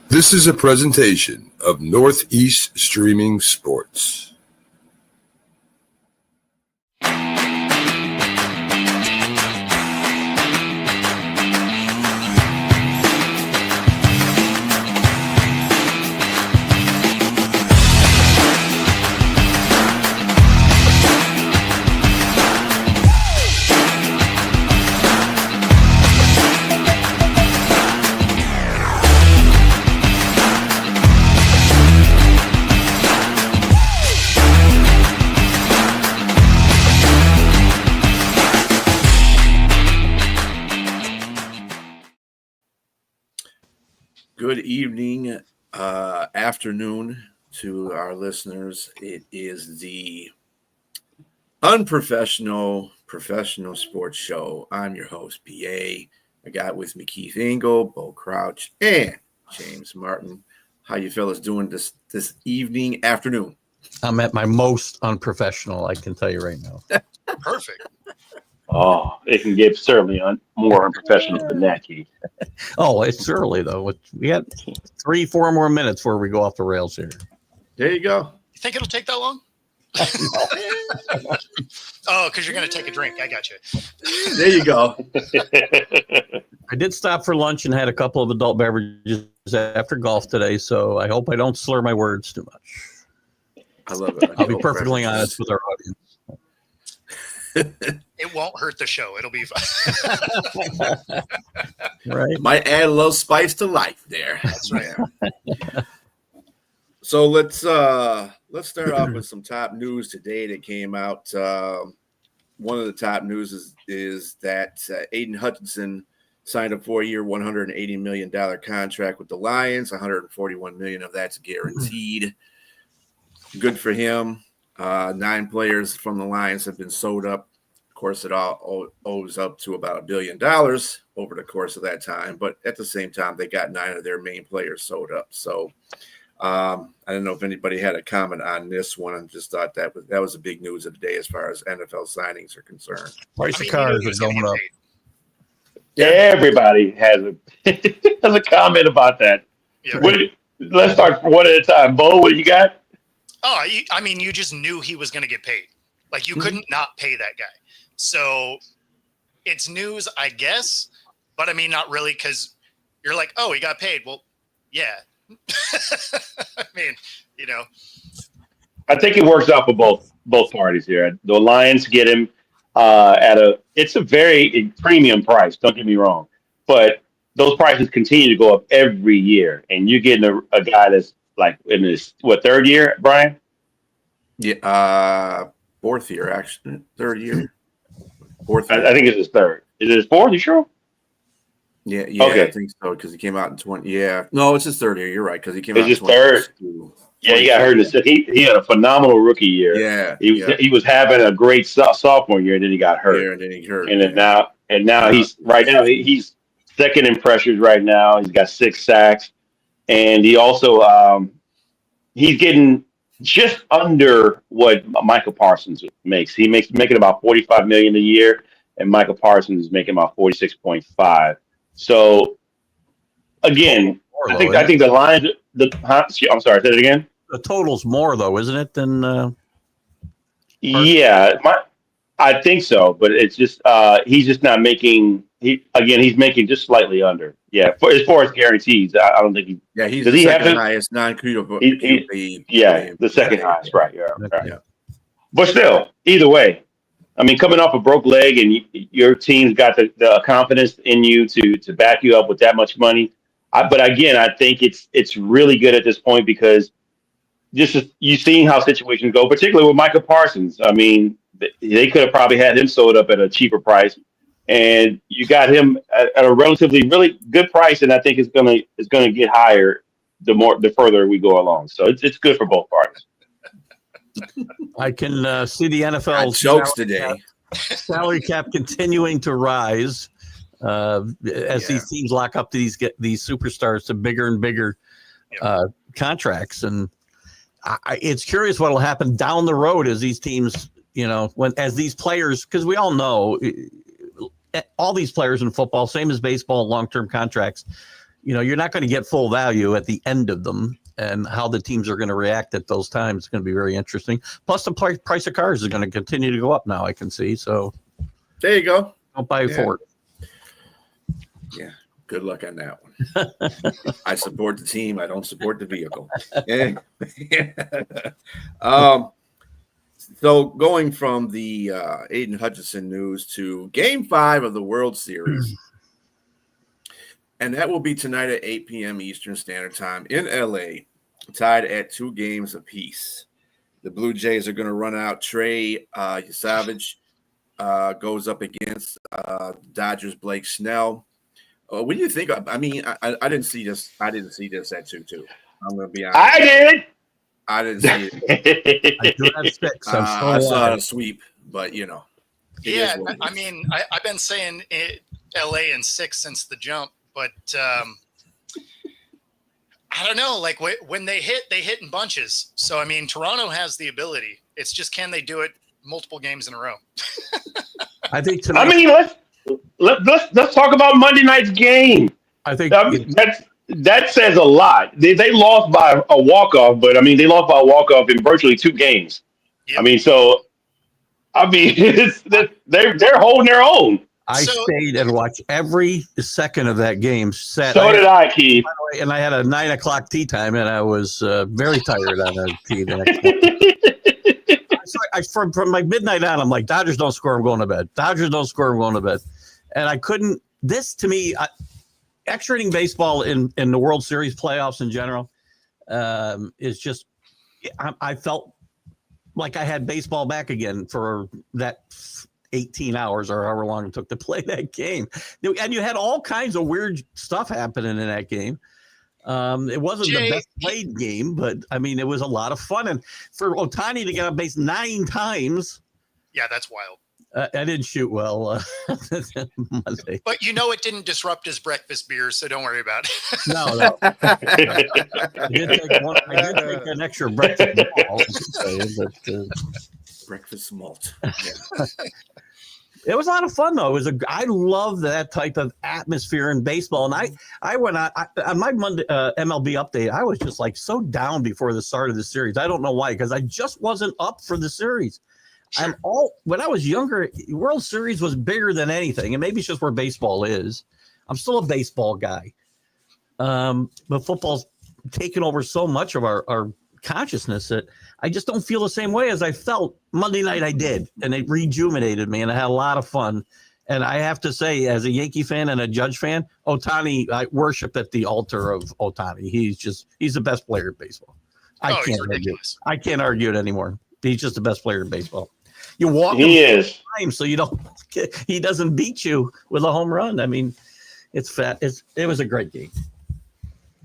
This is a presentation of Northeast Streaming Sports. Good evening, afternoon to our listeners. It is the Unprofessional Professional Sports Show. I'm your host, BA. I got with me Keith Engel, Bo Crouch, and James Martin. How you fellas doing this afternoon? I'm at my most unprofessional, I can tell you right now. Perfect. Oh, it can get certainly more unprofessional than that, Keith. Oh, it's early, though. We got 3-4 more minutes before we go off the rails here. There you go. You think it'll take that long? Oh, because you're going to take a drink. I got you. There you go. I did stop for lunch and had a couple of adult beverages after golf today, so I hope I don't slur my words too much. I love it. I'll be perfectly honest with our audience. It won't hurt the show. It'll be fine. Right. Might add a little spice to life there. That's right. So let's start off with some top news today that came out. One of the top news is that Aiden Hutchinson signed a 4-year, $180 million contract with the Lions. $141 million of that's guaranteed. Good for him. 9 players from the Lions have been sold up. Of course, it all owes up to about $1 billion over the course of that time. But at the same time, they got 9 of their main players sold up. So I don't know if anybody had a comment on this one. I just thought that was the big news of the day as far as NFL signings are concerned. Price of cars are going up. Everybody has a comment about that. Yeah. Let's start one at a time. Bo, what you got? Oh, you just knew he was going to get paid. Like, you couldn't not pay that guy. So it's news, I guess. But, not really, because you're like, oh, he got paid. Well, yeah. I think it works out for both parties here. The Lions get him it's a very premium price, don't get me wrong. But those prices continue to go up every year. And you're getting a guy that's like in his, third year, Brian? Yeah, 4th year, actually. 3rd year. 4th year. I think it's his 3rd. Is it his 4th? You sure? Yeah, okay. I think so, because he came out in 20. Yeah, no, it's his 3rd year. You're right, because he came out in his 3rd. Yeah, he got hurt. He had a phenomenal rookie year. Yeah, he was having a great sophomore year, and then he got hurt. Yeah, and then he hurt. And now he's second in pressures right now. He's got 6 sacks, and he also he's getting just under what Michael Parsons makes. He's making about $45 million a year, and Michael Parsons is making about $46.5. So again, I think the Lions. I'm sorry, say it again. The total's more though, isn't it? Than yeah, I think so. But it's just he's just not making. He's making just slightly under. Yeah, as far as guarantees, I don't think he. Yeah, he's the second highest non-QB. Yeah, the second highest, right? Yeah. But still, either way, coming off a broke leg and your team's got the confidence in you to back you up with that much money. But again, I think it's really good at this point because just you've seen how situations go, particularly with Michael Parsons. They could have probably had him sold up at a cheaper price. And you got him at a relatively really good price, and I think it's gonna get higher the further we go along. So it's good for both parties. I can see the NFL jokes today. Salary cap continuing to rise as these teams lock up these superstars to bigger and bigger contracts, and it's curious what will happen down the road as these teams, as these players, because we all know all these players in football, same as baseball, long-term contracts, you're not going to get full value at the end of them, and how the teams are going to react at those times is going to be very interesting. Plus, the price of cars is going to continue to go up now, I can see. So there you go. Don't buy a Ford. Yeah. Good luck on that one. I support the team. I don't support the vehicle. So going from the Aiden Hutchinson news to Game 5 of the World Series. And that will be tonight at 8 p.m. Eastern Standard Time in L.A., tied at 2 games apiece. The Blue Jays are going to run out. Trey Yasavage goes up against Dodgers' Blake Snell. What do you think? I mean, I didn't see this. I didn't see this at 2-2. I'm going to be honest. I did. I didn't see it. I do have 6. I saw a sweep, but Yeah, I mean, I've been saying LA in 6 since the jump, but I don't know. Like when they hit in bunches. So I mean, Toronto has the ability. It's just, can they do it multiple games in a row? I think tonight. I mean, let's talk about Monday night's game. I think that says a lot. They lost by a walk-off, but I mean, they lost by a walk-off in virtually 2 games. Yep. I mean, they're holding their own. I stayed and watched every second of that game. So did I, Keith. And I had a 9 o'clock tea time, and I was very tired on the tea the next morning. From like midnight on, I'm like, Dodgers don't score, I'm going to bed. Dodgers don't score, I'm going to bed. And I couldn't. This to me, extra inning baseball in the World Series playoffs in general is just. I felt like I had baseball back again for that 18 hours or however long it took to play that game. And you had all kinds of weird stuff happening in that game. It wasn't the best played game, but I mean, it was a lot of fun. And for Ohtani to get on base 9 times. Yeah, that's wild. I didn't shoot well Monday. But it didn't disrupt his breakfast beers, so don't worry about it. No. I did take an extra breakfast malt. Breakfast malt. Yeah. It was a lot of fun, though. I love that type of atmosphere in baseball. And I went on my Monday MLB update. I was just like so down before the start of the series. I don't know why, because I just wasn't up for the series. Sure. When I was younger, World Series was bigger than anything, and maybe it's just where baseball is. I'm still a baseball guy, but football's taken over so much of our consciousness that I just don't feel the same way as I felt Monday night. I did, and it rejuvenated me, and I had a lot of fun. And I have to say, as a Yankee fan and a Judge fan, Ohtani, I worship at the altar of Ohtani. He's the best player in baseball. I can't argue it anymore. He's just the best player in baseball. You walk him time so he doesn't beat you with a home run. I mean, it's fat. It was a great game.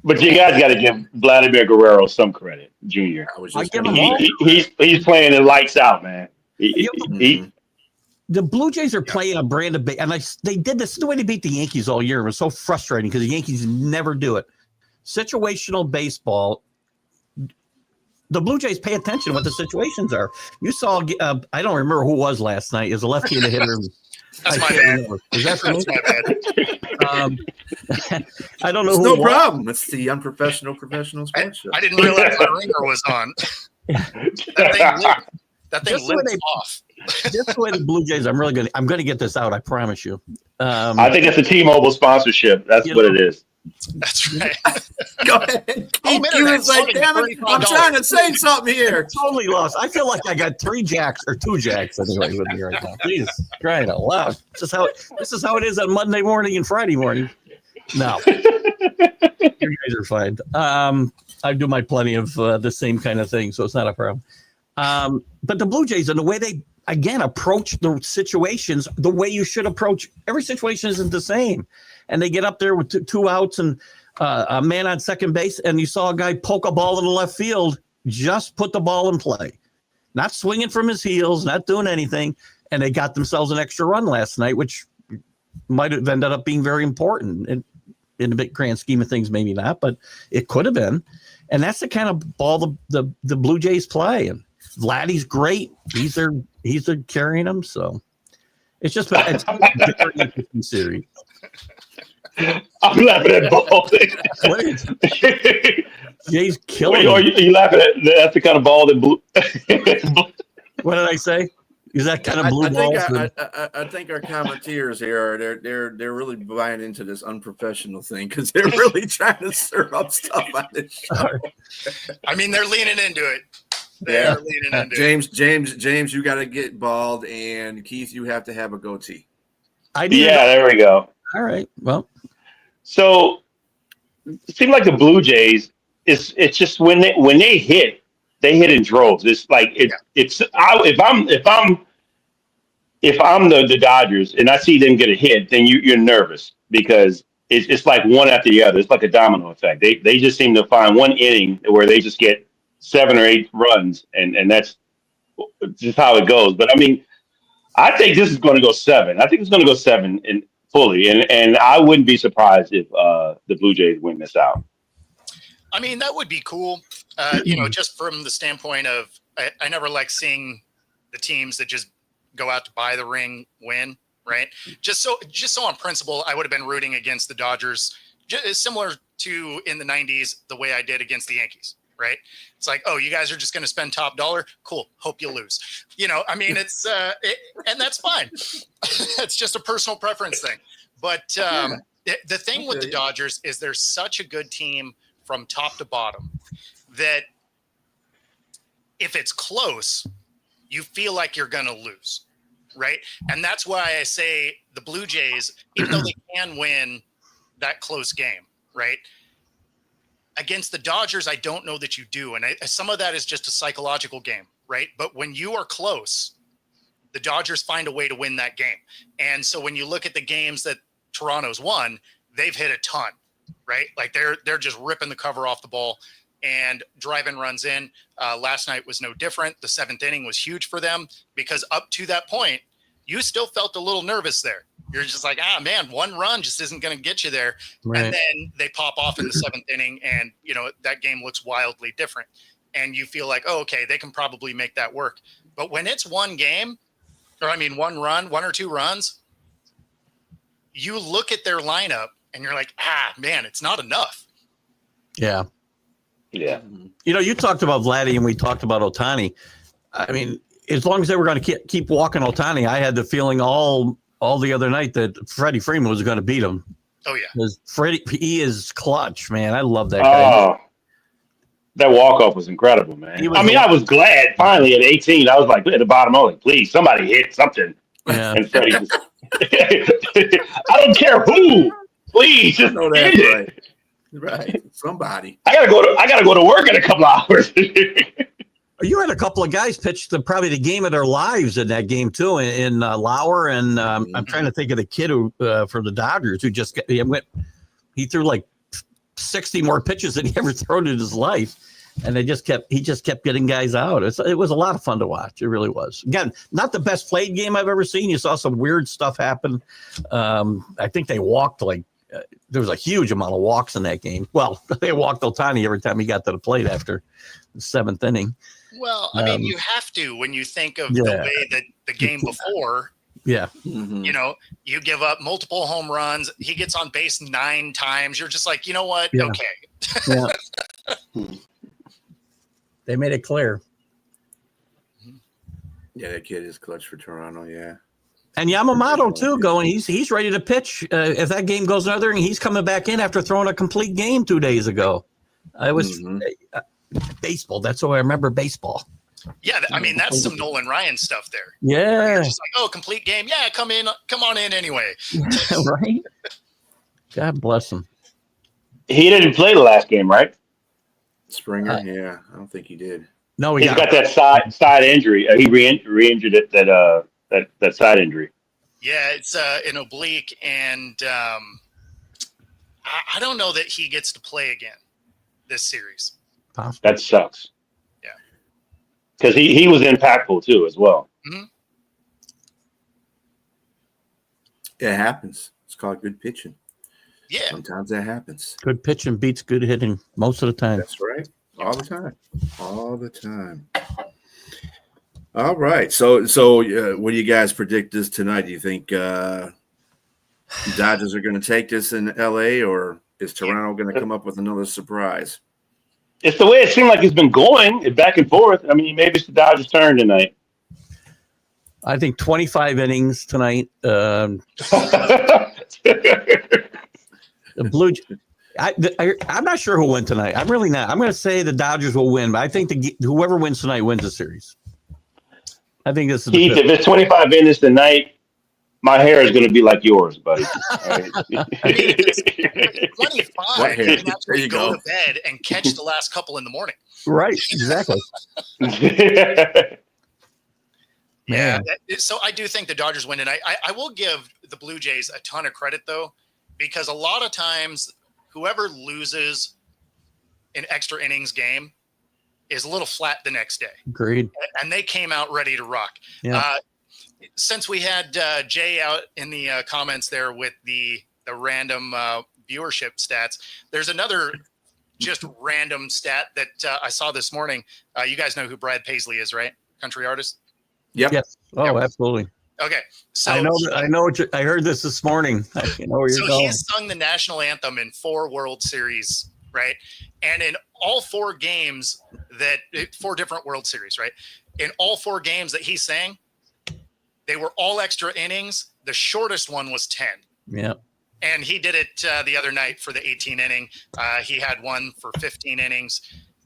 But you guys got to give Vladimir Guerrero some credit, Junior. He's playing the lights out, man. The Blue Jays are playing a brand of and they did this the way they beat the Yankees all year. It was so frustrating because the Yankees never do it. Situational baseball. The Blue Jays pay attention to what the situations are. You saw, I don't remember who it was last night. It was a left-handed hitter. That's my bad. Is that for me? I don't know. It's no problem. It's the unprofessional professional sports show. I didn't realize the ringer was on. That thing lit off. Just the way the Blue Jays, I'm going to get this out. I promise you. I think it's a T-Mobile sponsorship. That's what it is. That's right. Go ahead. He was like, damn it, I'm trying to say something here. Totally lost. I feel like I got 3 jacks or 2 jacks anyway with me right now. Please, crying out loud. This is how it is on Monday morning and Friday morning. No. You guys are fine. I do my plenty of the same kind of thing, so it's not a problem. But the Blue Jays and the way they, again, approach the situations, the way you should approach every situation isn't the same. And they get up there with 2 outs and a man on second base, and you saw a guy poke a ball in the left field, just put the ball in play, not swinging from his heels, not doing anything, and they got themselves an extra run last night, which might have ended up being very important. In the big grand scheme of things, maybe not, but it could have been. And that's the kind of ball the Blue Jays play. And Vladdy's great. He's carrying them, so it's just it's a very interesting series. I'm laughing at ball. Jay's killing Are me. you laughing at? That's the kind of ball that blew. What did I say? Is that kind of blue I think balls? I think our commenters here they're really buying into this unprofessional thing because they're really trying to stir up stuff on this show. I mean, they're leaning into it. They're leaning into it. James, you got to get bald, and Keith, you have to have a goatee. There we go. All right. Well, so it seems like the Blue Jays. It's just when they hit in droves. It's like if I'm the Dodgers and I see them get a hit, then you're nervous because it's like one after the other. It's like a domino effect. They just seem to find one inning where they just get 7 or 8 runs, and that's just how it goes. But I mean, I think this is going to go 7. I think it's going to go 7 fully, and I wouldn't be surprised if the Blue Jays win this out. I mean, that would be cool. Just from the standpoint of I never like seeing the teams that just go out to buy the ring win, right? Just so on principle, I would have been rooting against the Dodgers, similar to in the 90s, the way I did against the Yankees, right? It's like, oh, you guys are just going to spend top dollar? Cool. Hope you lose. I mean, it's and that's fine. It's just a personal preference thing. But the thing with the Dodgers is they're such a good team from top to bottom that if it's close, you feel like you're going to lose, right? And that's why I say the Blue Jays, even though they can win that close game, right? Against the Dodgers, I don't know that you do. And some of that is just a psychological game, right? But when you are close, the Dodgers find a way to win that game. And so when you look at the games that Toronto's won, they've hit a ton, right? Like they're just ripping the cover off the ball and driving runs in. Last night was no different. The 7th inning was huge for them because up to that point, you still felt a little nervous there. You're just like, man, 1 run just isn't going to get you there. Right. And then they pop off in the 7th inning and, that game looks wildly different. And you feel like, oh, okay, they can probably make that work. But when it's 1 game, 1 run, 1 or 2 runs, you look at their lineup and you're like, man, it's not enough. Yeah. Yeah. You talked about Vladdy and we talked about Ohtani. I mean, as long as they were going to keep walking Ohtani, I had the feeling all the other night that Freddie Freeman was going to beat him. Oh, yeah. Because Freddie, he is clutch, man. I love that guy. Oh, that walk-off was incredible, man. I was glad finally at 18. I was like, at the bottom, I was like, please, somebody hit something. Yeah. And Freddie just, I don't care who. Please, just know end it. Right. Right. Somebody. I gotta go to work in a couple hours. You had a couple of guys pitch probably the game of their lives in that game too, in Lauer and I'm trying to think of the kid who for the Dodgers who just he threw like 60 more pitches than he ever thrown in his life, and he just kept getting guys out. It was a lot of fun to watch. It really was. Again, not the best played game I've ever seen. You saw some weird stuff happen. I think they walked there was a huge amount of walks in that game. Well, they walked Ohtani every time he got to the plate after the 7th inning. Well, I mean, you have to when you think of the way that the game before. Yeah. Mm-hmm. You give up multiple home runs. He gets on base 9 times. You're just like, you know what? Yeah. Okay. Yeah. They made it clear. Yeah, that kid is clutch for Toronto. Yeah. And Yamamoto too, going. He's ready to pitch. If that game goes another, he's coming back in after throwing a complete game 2 days ago. I was baseball. That's what I remember. Baseball. Yeah, I mean that's some Nolan Ryan stuff there. Yeah. You're just like, oh, complete game. Yeah, come on in anyway. Right. God bless him. He didn't play the last game, right? Springer. Yeah, I don't think he did. No, he's got that side injury. He re-injured it. That side injury. Yeah, it's an oblique, and I don't know that he gets to play again this series. That sucks. Yeah, because he was impactful too as well. Mm-hmm. It happens. It's called good pitching. Yeah, sometimes that happens. Good pitching beats good hitting most of the time. That's right. All the time. All the time. All right. So what do you guys predict this tonight? Do you think Dodgers are going to take this in LA, or is Toronto going to come up with another surprise? It's the way it seemed like it's been going back and forth. I mean, maybe it's the Dodgers' turn tonight. I think 25 innings tonight. The Blue. I'm not sure who'll win tonight. I'm really not. I'm going to say the Dodgers will win, but I think whoever wins tonight wins the series. I think this is Keith, if it's 25 innings tonight, my hair is going to be like yours, buddy. I mean, if it's 25, you can actually go to bed and catch the last couple in the morning. Right, exactly. Yeah, so I do think the Dodgers win tonight. I will give the Blue Jays a ton of credit, though, because a lot of times whoever loses an extra innings game is a little flat the next day. Agreed. And they came out ready to rock. Yeah. Since we had Jay out in the comments there with the random viewership stats, there's another just random stat that I saw this morning. You guys know who Brad Paisley is, right? Country artist. Yep. Yes. Oh, yep. Absolutely. Okay. So I know. I heard this morning. You know where you're going. He sung the national anthem in 4 World Series, right? And in all 4 games 4 different World Series, right? In all 4 games that he sang, they were all extra innings. The shortest one was 10. Yeah. And he did it the other night for the 18 inning. He had one for 15 innings.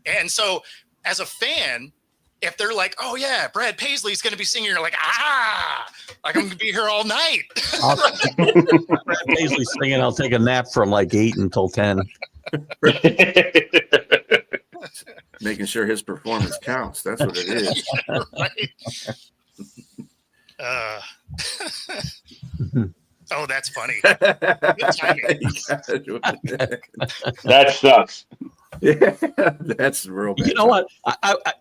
And so as a fan, if they're like, oh, yeah, Brad Paisley's going to be singing, you're like, like I'm going to be here all night. Brad Paisley's singing, I'll take a nap from like 8 until 10. Making sure his performance counts. That's what it is. Yeah, right. Oh, that's funny. Good timing. That sucks. Yeah, that's real bad. You know what?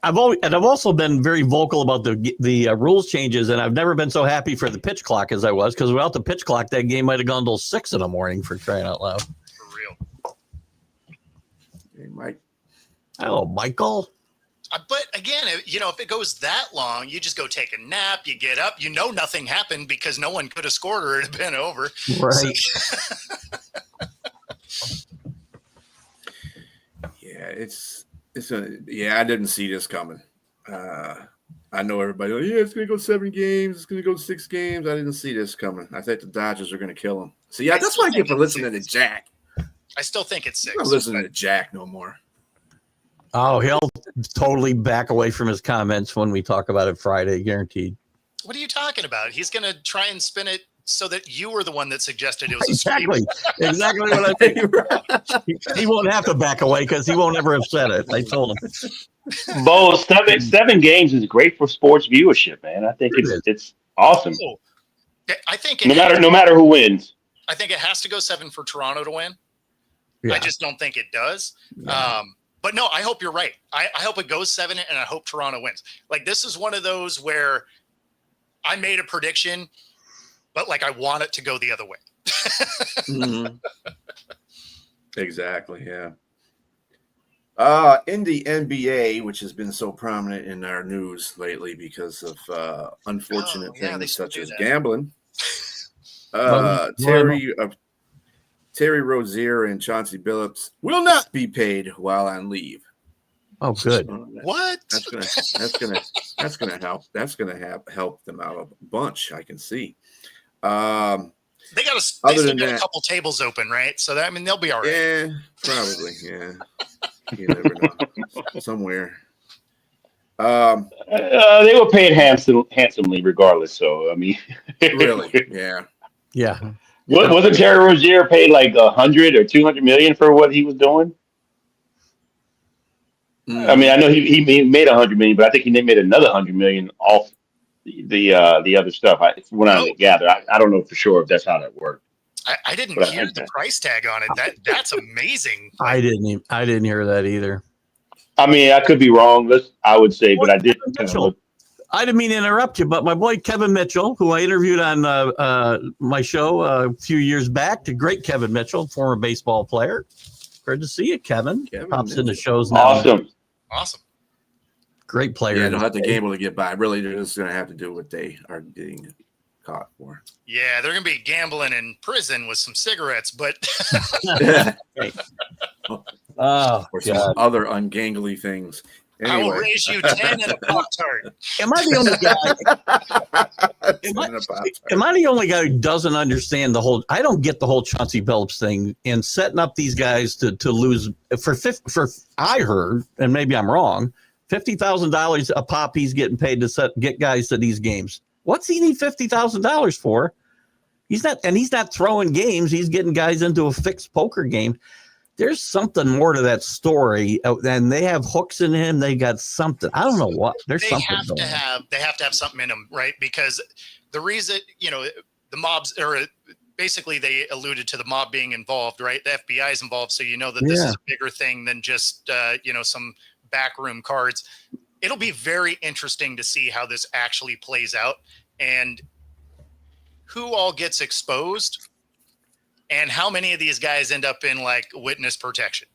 I've also been very vocal about the rules changes, and I've never been so happy for the pitch clock as I was, because without the pitch clock, that game might have gone till 6 in the morning, for crying out loud. For real. Hey, Mike. Hello, Michael. But again, if it goes that long, you just go take a nap, you get up, nothing happened because no one could have scored or it had been over. Right. I didn't see this coming. I know everybody, it's going to go 7 games. It's going to go 6 games. I didn't see this coming. I think the Dodgers are going to kill them. So, yeah, that's what I get for listening to Jack. I still think it's 6. I'm not listening to Jack no more. Oh, he'll totally back away from his comments when we talk about it Friday, guaranteed. What are you talking about? He's going to try and spin it so that you were the one that suggested it was exactly what I think. He won't have to back away because he won't ever have said it. I told him. Bo, 7 games is great for sports viewership, man. I think it's awesome. I think no matter who wins. I think it has to go 7 for Toronto to win. Yeah. I just don't think it does. Yeah. But no, I hope you're right. I hope it goes 7, and I hope Toronto wins. Like, this is one of those where I made a prediction, but like I want it to go the other way. Mm-hmm. Exactly. Yeah. In the NBA, which has been so prominent in our news lately because of unfortunate things such as gambling, Terry Rozier and Chauncey Billups will not be paid while on leave. Oh, good. What? That's gonna help. That's gonna help them out a bunch. I can see. They still got a couple tables open, right? So they'll be all right. Yeah, probably. Yeah, you never know. Somewhere. They were paid handsomely, regardless. So I mean, really, yeah. Wasn't Terry Rozier paid like 100 or 200 million for what he was doing? I mean, I know he made 100 million, but I think he made another 100 million off the other stuff. When I gather, I don't know for sure if that's how that worked. I didn't hear the price tag on it. That's amazing. I didn't hear that either. I mean, I could be wrong. I would say, but I did. I didn't mean to interrupt you, but my boy Kevin Mitchell, who I interviewed on my show a few years back, the great Kevin Mitchell, former baseball player. Great to see you, Kevin. Pops into shows now. Awesome. Great player. Yeah, they'll have to be able to get by. Really, they're just going to have to do what they are getting caught for. Yeah, they're going to be gambling in prison with some cigarettes, but Or some other ungangly things. Anyway. I will raise you 10 and a Pop-Tart. Am I the only guy? Am I the only guy who doesn't understand the whole? I don't get the whole Chauncey Billups thing and setting up these guys to lose for I heard, and maybe I'm wrong, $50,000 a pop he's getting paid to get guys to these games. What's he need $50,000 for? He's not throwing games. He's getting guys into a fixed poker game. There's something more to that story, and they have hooks in him. They got something. I don't know what. There's they something. They have to have something in them, right? Because the reason, the mobs, or basically they alluded to the mob being involved, right? The FBI is involved, so that this is a bigger thing than just some backroom cards. It'll be very interesting to see how this actually plays out and who all gets exposed. And how many of these guys end up in like witness protection?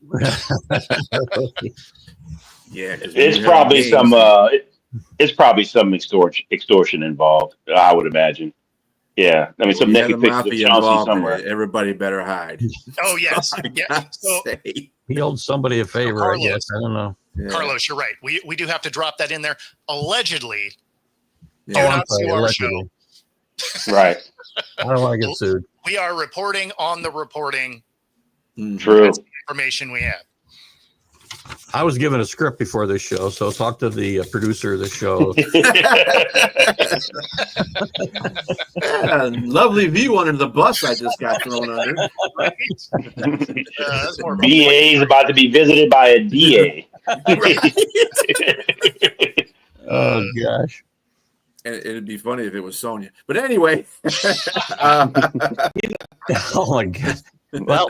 Yeah, it's probably some extortion involved. I would imagine. Yeah, I mean, some naked pictures of Chauncey somewhere. Everybody better hide. Oh yes, yeah. So, he owed somebody a favor. Carlos, I guess I don't know. Yeah. Carlos, you're right. We do have to drop that in there. Allegedly, do not sue our show. Right. I don't want to get sued. We are reporting on the reporting. True. That's the information we have. I was given a script before this show, so talk to the producer of the show. Lovely view under the bus I just got thrown under. BA is about to be visited by a DA. Oh, gosh. And it'd be funny if it was Sonia. But anyway. Oh, my God. Well,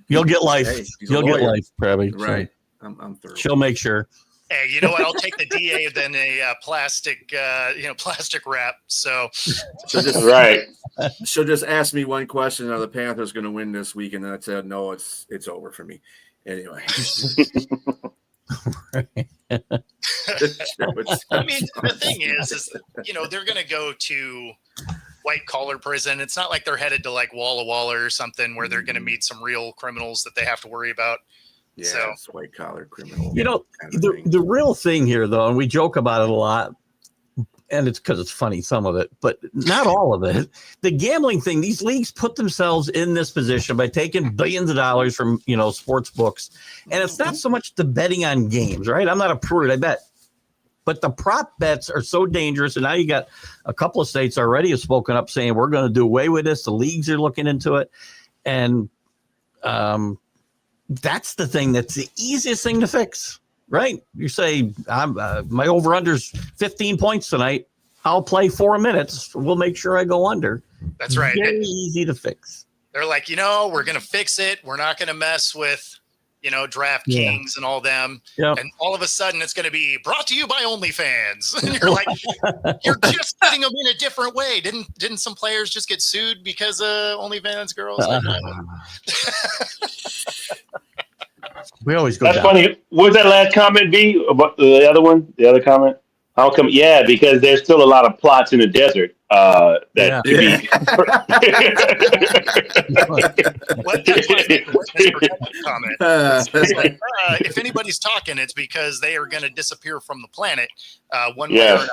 you'll get life. Hey, you'll get life, probably. Right. I'm through. She'll make sure. Hey, you know what? I'll take the DA than a plastic wrap. So she'll just ask me one question: are the Panthers going to win this week? And then I said, no, it's over for me. Anyway. I mean, the thing is they're going to go to white collar prison. It's not like they're headed to like Walla Walla or something where they're going to meet some real criminals that they have to worry about. Yeah, so, it's white collar criminal. The real thing here, though, and we joke about it a lot, and it's because it's funny, some of it, but not all of it. The gambling thing, these leagues put themselves in this position by taking billions of dollars from, sports books. And it's not so much the betting on games, right? I'm not a prude, I bet. But the prop bets are so dangerous. And now you got a couple of states already have spoken up saying, we're going to do away with this. The leagues are looking into it. And that's the thing that's the easiest thing to fix, right? You say, my over-under's 15 points tonight. I'll play 4 minutes. We'll make sure I go under. That's right. Very easy to fix. They're like, we're going to fix it. We're not going to mess with, DraftKings and all them. Yep. And all of a sudden it's going to be brought to you by OnlyFans. And you're like, you're just putting them in a different way. Didn't some players just get sued because of OnlyFans girls? We always go. That's down. funny. What was that last comment be about the other one? The other comment? How come? Yeah, because there's still a lot of plots in the desert that could be. Comment. It's like, if anybody's talking, it's because they are going to disappear from the planet one way or another.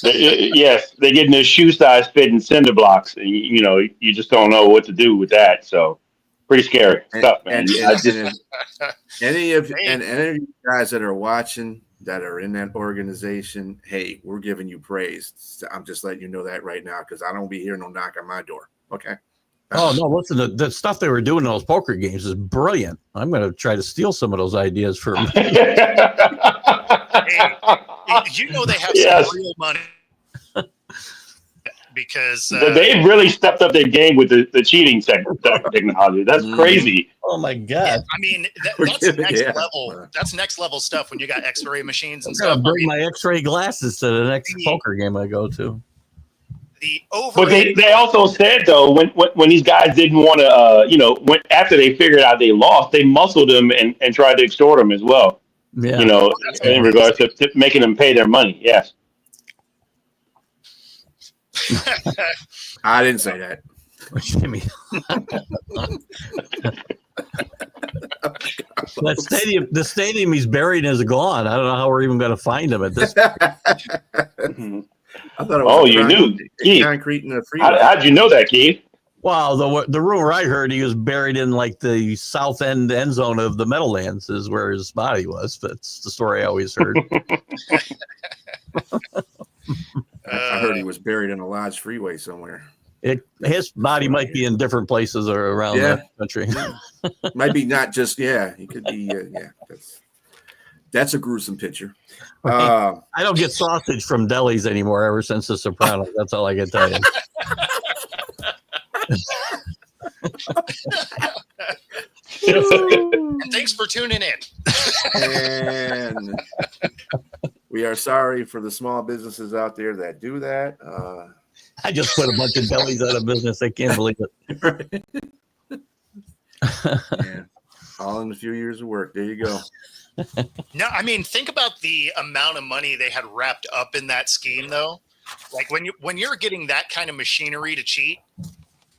Yes, they're getting their shoe size fit in cinder blocks. And, you just don't know what to do with that. So. Pretty scary stuff, man. Any of you guys that are watching that are in that organization, hey, we're giving you praise. I'm just letting you know that right now because I don't be hearing no knock on my door. Okay. Oh no! Listen, the stuff they were doing in those poker games is brilliant. I'm going to try to steal some of those ideas for. Hey, they have some real money. Because they've really stepped up their game with the cheating technology. That's crazy. Oh my God! I mean, that's next level. That's next level stuff when you got X-ray machines and stuff. I'm gonna bring my X-ray glasses to the next poker game I go to. But they also said though when these guys didn't want to after they figured out they lost, they muscled them and tried to extort them as well. Yeah. In regards to making them pay their money. Yes. I didn't say that. Jimmy. The stadium he's buried in is gone. I don't know how we're even going to find him at this point. I thought it was you knew. Keith. Concrete in the freeway. How'd you know that, Keith? Wow, the rumor I heard, he was buried in like the south end zone of the Meadowlands is where his body was. That's the story I always heard. I heard he was buried in a Lodge freeway somewhere. His body might be in different places around the country. Might be not just, he could be, that's a gruesome picture. Right. I don't get sausage from delis anymore ever since The Sopranos. That's all I can tell you. And thanks for tuning in. And we are sorry for the small businesses out there that do that. I just put a bunch of delis out of business. I can't believe it. Yeah. All in a few years of work. There you go. No, I mean, think about the amount of money they had wrapped up in that scheme, though. Like when you're getting that kind of machinery to cheat,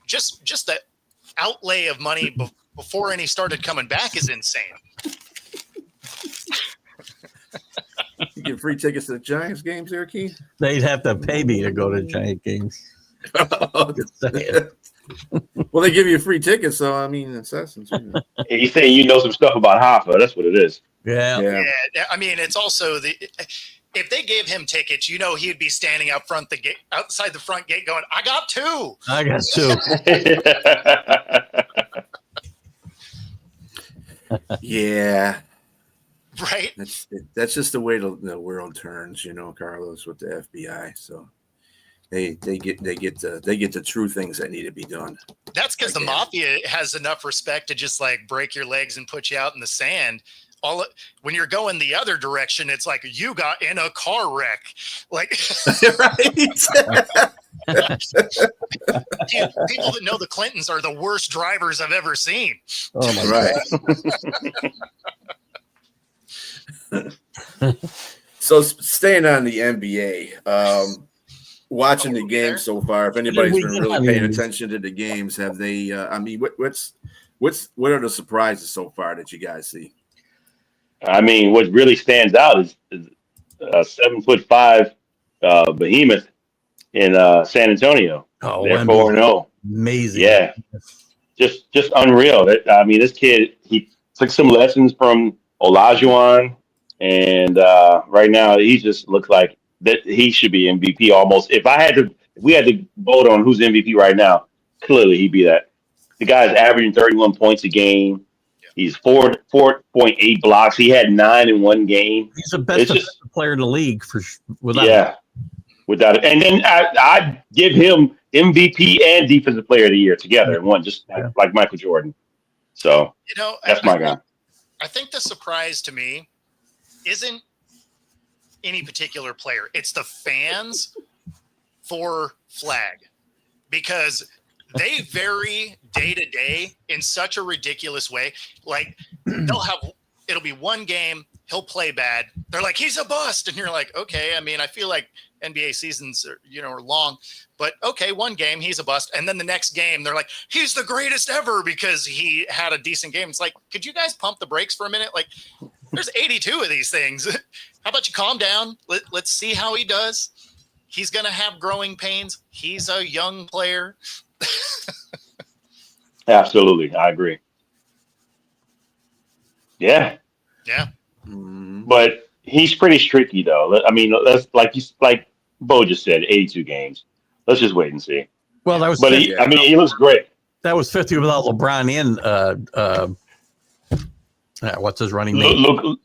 just the outlay of money before any started coming back is insane. You get free tickets to the Giants games there, Keith? They'd have to pay me to go to Giant games. Well, they give you free tickets, so I mean, in essence, He's saying you know some stuff about Hoffa. That's what it is. Yeah. I mean, it's also if they gave him tickets, he'd be standing out front the gate, outside the front gate, going, "I got two." Yeah. Right. That's just the way the world turns, Carlos, with the FBI. So they get the true things that need to be done. That's because the mafia has enough respect to just like break your legs and put you out in the sand. When you're going the other direction, it's like you got in a car wreck. Like, right. People that know the Clintons are the worst drivers I've ever seen. Oh my God. So staying on the NBA, watching the games so far, if anybody's been really paying attention to the games, have they? What are the surprises so far that you guys see? I mean, what really stands out is a 7'5" behemoth in San Antonio. Oh, they're 4-0. Amazing. Yeah, just unreal. This kid, he took some lessons from Olajuwon, and right now he just looks like that he should be MVP almost. If we had to vote on who's MVP right now, clearly he'd be that. The guy's averaging 31 points a game. He's 4.8 blocks. He had 9 in one game. He's the best player in the league without it. And then I'd give him MVP and Defensive Player of the Year together in one, just like Michael Jordan. So that's my guy. I think the surprise to me isn't any particular player. It's the fans for Flag, because they vary day to day in such a ridiculous way. Like it'll be one game, he'll play bad. They're like, he's a bust. And you're like, okay. I mean, I feel like NBA seasons are long, but okay, one game, he's a bust. And then the next game, they're like, he's the greatest ever because he had a decent game. It's like, could you guys pump the brakes for a minute? Like, there's 82 of these things. How about you calm down? Let's see how he does. He's going to have growing pains. He's a young player. Absolutely. I agree. Yeah. But he's pretty streaky, though. I mean, let's like Bo just said, 82 games. Let's just wait and see. Well, that was. But he looks great. That was 50 without LeBron and what's his running name? Luka.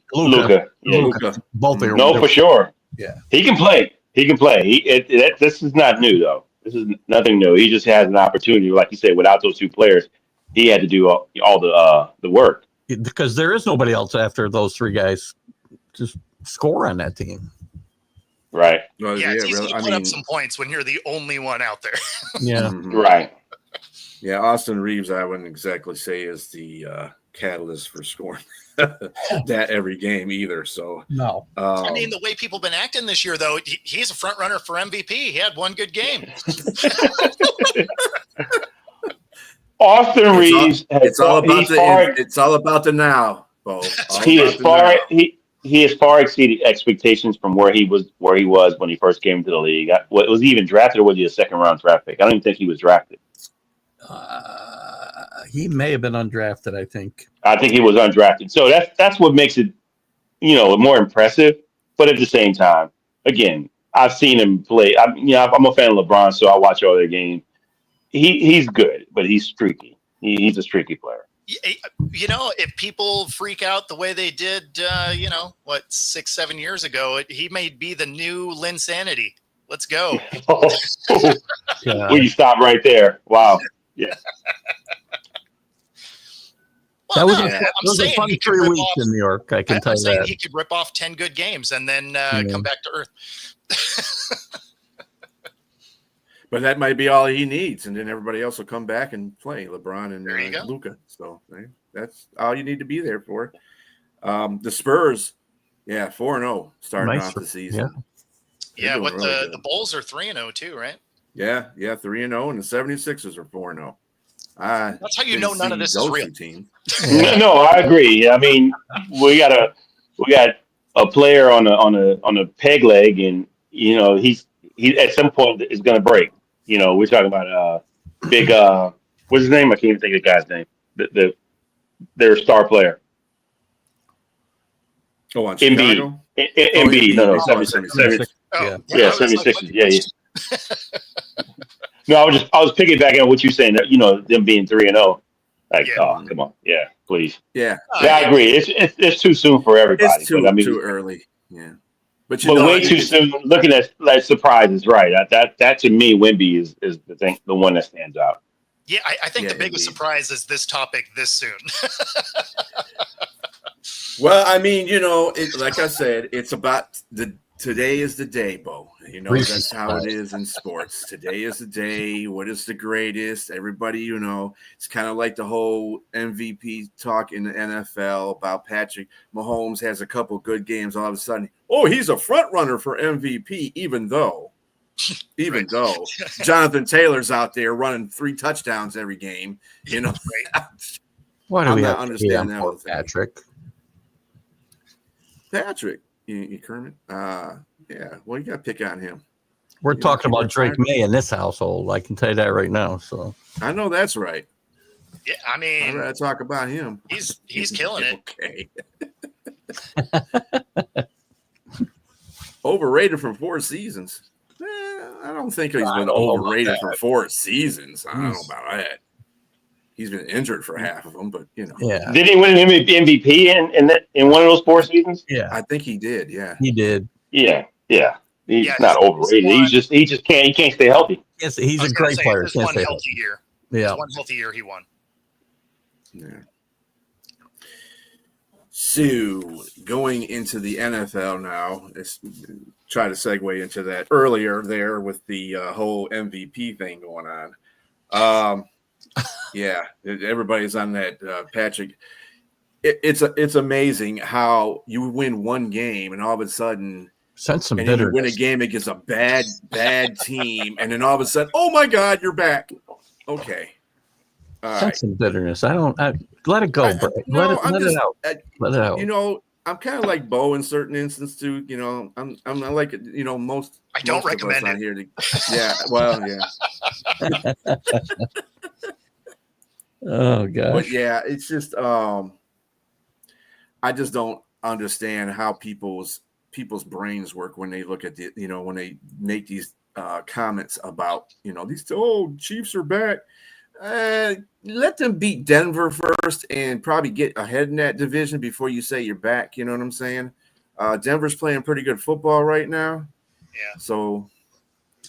Both of them. No, for sure. Yeah, he can play. This is not new, though. This is nothing new. He just has an opportunity, like you said. Without those two players, he had to do all the work. Because there is nobody else after those three guys just score on that team. Right. Well, it's easy to put up some points when you're the only one out there. Yeah. Right. Yeah, Austin Reeves, I wouldn't exactly say is the catalyst for scoring that every game either. So No. I mean, the way people have been acting this year, though, he's a front runner for MVP. He had one good game. Austin Reeves. It's all about the now, Bo. He has far exceeded expectations from where he was when he first came into the league. Was he even drafted, or was he a second round draft pick? I don't even think he was drafted. He may have been undrafted. I think he was undrafted. So that's what makes it, more impressive. But at the same time, again, I've seen him play. I'm a fan of LeBron, so I watch all their games. He's good, but he's streaky. He's a streaky player. If people freak out the way they did, 6-7 years ago, he may be the new Linsanity. Let's go. Will you stop right there? Wow. Yeah. That was a fun 3 weeks in New York. I can tell you that. He could rip off 10 good games and then come back to earth. But that might be all he needs, and then everybody else will come back and play LeBron and Luka. So that's all you need to be there for. The Spurs, 4-0 starting off the season. Yeah, but really the Bulls are 3-0 too, right? Yeah, 3-0, and the 76ers are 4-0. That's how you know none of this is real. No, I agree. I mean, we got a player on a peg leg, and he at some point is going to break. We're talking about big. What's his name? I can't even think of the guy's name. Their star player. Oh, on Chicago? Embiid. No, 76. Oh, yeah, 76ers. Yeah. No, I was piggybacking on what you're saying. That them being 3-0. Like, come on, please. Yeah, I agree. It's too soon for everybody. It's too early. Yeah, but way too soon. Looking at like surprises, right? That to me, Wemby is the one that stands out. Yeah, I think the biggest surprise is this topic this soon. Well, I mean, like I said, it's about today is the day, Bo. That's how it is in sports. Today is the day. What is the greatest? Everybody, it's kind of like the whole MVP talk in the NFL about Patrick Mahomes has a couple good games. All of a sudden, he's a front runner for MVP, even though Jonathan Taylor's out there running 3 touchdowns every game. Why do we not understand that whole thing? Patrick, you Kermit. Well, you got to pick on him. We're talking about Drake May in this household. I can tell you that right now. So I know that's right. Yeah, I mean, I'd rather talk about him. He's killing it. Okay. Overrated from 4 seasons. I don't think he's been overrated for 4 seasons. I don't know about that. He's been injured for half of them, but Yeah. Did he win an MVP in one of those 4 seasons? Yeah, I think he did. Yeah, he did. Yeah. He's not overrated. He just can't stay healthy. Yes, he's a great player. This one healthy year. Yeah, one healthy year he won. Yeah. So going into the NFL now, let's try to segue into that earlier there with the whole MVP thing going on. Everybody's on that Patrick. It's amazing how you win one game and all of a sudden you win a game against a bad team, and then all of a sudden, oh my God, you're back. Okay. Some bitterness. Let it go, bro. Let it out. Let it out. I'm kind of like Bo in certain instances too. I'm like most. I don't recommend it. Here yeah. Well, yeah. Oh gosh. But yeah, it's just I just don't understand how people's brains work when they look at when they make these comments about these Chiefs are back. Let them beat Denver first and probably get ahead in that division before you say you're back. You know what I'm saying? Denver's playing pretty good football right now. Yeah. So,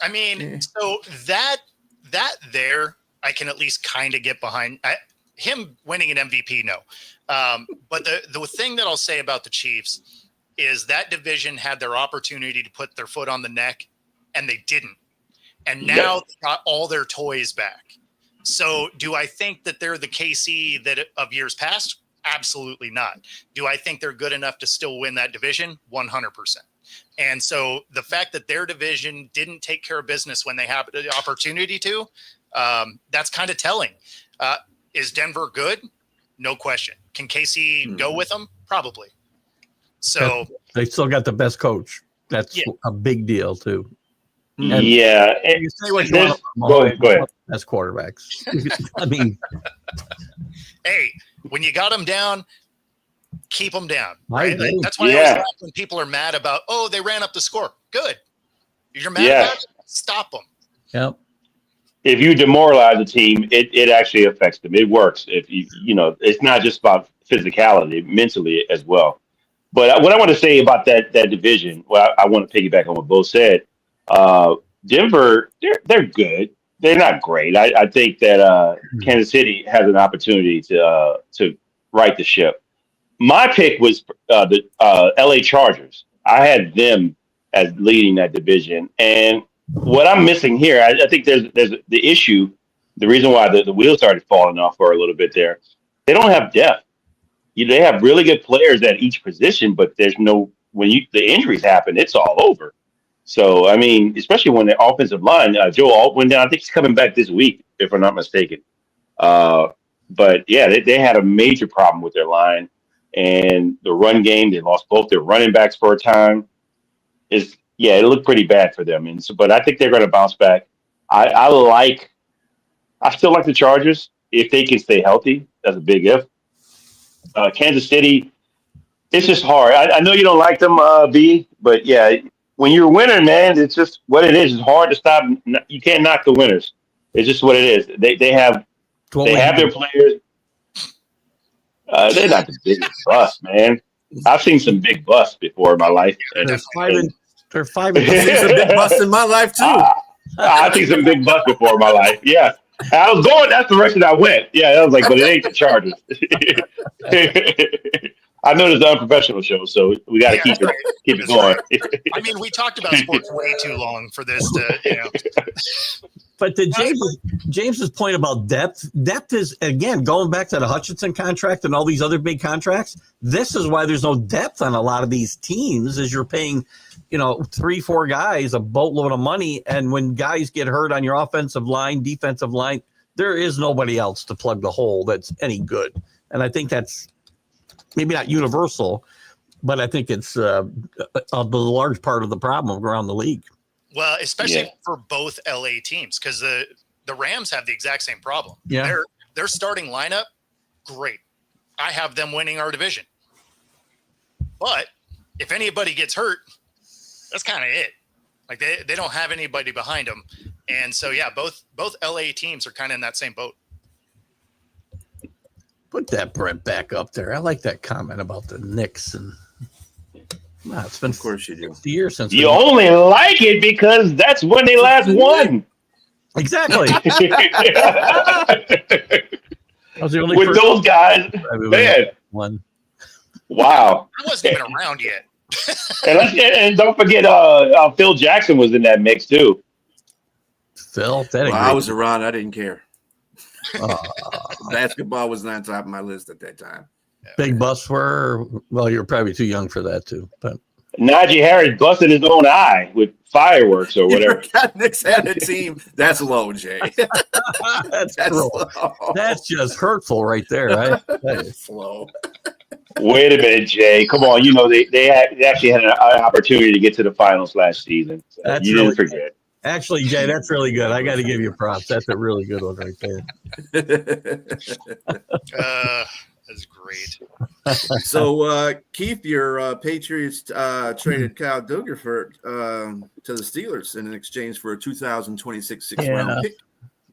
I mean, so that there, I can at least kind of get behind him winning an MVP. No. But the thing that I'll say about the Chiefs is that division had their opportunity to put their foot on the neck and they didn't. And now they got all their toys back. So do I think that they're the KC of years past? Absolutely not. Do I think they're good enough to still win that division? 100%. And so the fact that their division didn't take care of business when they had the opportunity to, that's kind of telling. Is Denver good? No question. Can KC go with them? Probably. So they still got the best coach. That's a big deal too. And you say what you want. Go ahead. As quarterbacks. I mean, hey, when you got them down, keep them down. Right? That's why I always laugh when people are mad about, they ran up the score. Good. You're mad about it? Stop them. Yep. If you demoralize a team, it actually affects them. It works. If it's not just about physicality, mentally as well. But what I want to say about that division, I want to piggyback on what Bo said. Denver, they're good. They're not great. I think that Kansas City has an opportunity to right the ship. My pick was the LA Chargers. I had them as leading that division. And what I'm missing here, I think there's the issue, the reason why the wheels started falling off for a little bit there. They don't have depth. They have really good players at each position, but there's no, the injuries happen, it's all over. So, I mean, especially when the offensive line, Joe Alt went down. I think he's coming back this week, if I'm not mistaken. But yeah, they had a major problem with their line and the run game. They lost both their running backs for a time. It looked pretty bad for them. And so, but I think they're going to bounce back. I still like the Chargers if they can stay healthy. That's a big if. Kansas City, it's just hard. I know you don't like them, B, but yeah, when you're a winner, man, it's just what it is. It's hard to stop. You can't knock the winners. It's just what it is. They have their players. They're not the biggest bust, man. I've seen some big busts before in my life. They're five. I've seen some big busts in my life too. I've seen some big busts before in my life. Yeah. I was going. That's the direction I went. Yeah, I was like, but it ain't the Chargers. I know this is an unprofessional show, so we got to keep it going. I mean, we talked about sports way too long for this to, But to James's point about depth is, again, going back to the Hutchinson contract and all these other big contracts. This is why there's no depth on a lot of these teams, is you're paying, 3-4 guys a boatload of money. And when guys get hurt on your offensive line, defensive line, there is nobody else to plug the hole that's any good. And I think that's maybe not universal, but I think it's a large part of the problem around the league. Well, especially for both LA teams, because the Rams have the exact same problem. Yeah. Their starting lineup, great. I have them winning our division. But if anybody gets hurt, that's kind of it. Like they don't have anybody behind them. And so, both LA teams are kind of in that same boat. Put that Brent back up there. I like that comment about the Knicks. And it's been, of course you do, 50 years since you only like it because that's when they last won. Exactly. I was the only with those guys. Man, one. Wow. I wasn't even around yet. and don't forget, Phil Jackson was in that mix too. Phil, I was around. I didn't care. Basketball was not on top of my list at that time. Big bust were, well, you're probably too young for that too. But Najee Harris busted his own eye with fireworks or whatever. Knicks had a team. That's low, Jay. That's low. That's just hurtful right there, right? That's low. Wait a minute, Jay. Come on. They actually had an opportunity to get to the finals last season. So you didn't forget. Actually, Jay, that's really good. I got to give you props. That's a really good one right there. That's great. So, Keith, your Patriots traded Kyle Duggar to the Steelers in exchange for a 2026 sixth-round pick.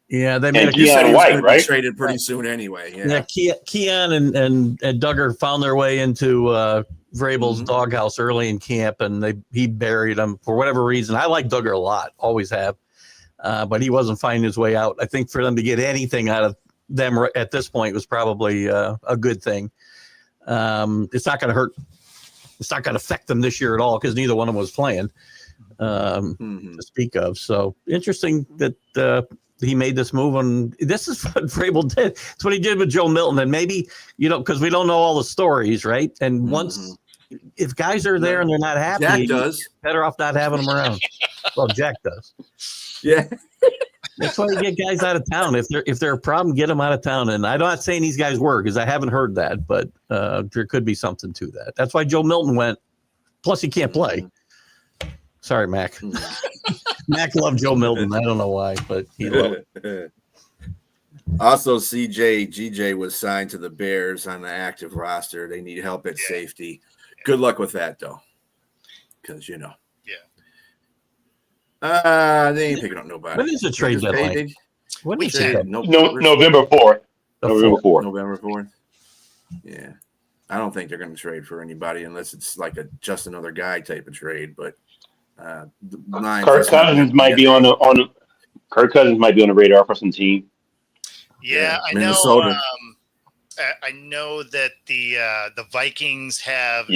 Yeah, they made Keon White, right? Traded pretty soon anyway. Keon and Duggar found their way into Vrabel's doghouse early in camp, and he buried him for whatever reason. I like Duggar a lot, always have, but he wasn't finding his way out. I think for them to get anything out of them at this point was probably a good thing. It's not going to hurt. It's not going to affect them this year at all because neither one of them was playing to speak of. So interesting that he made this move, and this is what Vrabel did. It's what he did with Joe Milton, and maybe because we don't know all the stories, right? And once if guys are there and they're not happy, Jack does. Better off not having them around. Well, Jack does. Yeah. That's why you get guys out of town. If they're a problem, get them out of town. And I'm not saying these guys were, because I haven't heard that, but there could be something to that. That's why Joe Milton went. Plus, he can't play. Sorry, Mac. Mac loved Joe Milton. I don't know why, but he loved it. Also, GJ was signed to the Bears on the active roster. They need help at safety. Good luck with that, though, because they ain't picking up nobody. When is the trade deadline? When is it? November 4th. November 4th. November 4th. Yeah. I don't think they're going to trade for anybody unless it's like just another guy type of trade. But Kirk Cousins might be on Kirk Cousins might be on the radar for some team. Yeah, I know. I know that the Vikings have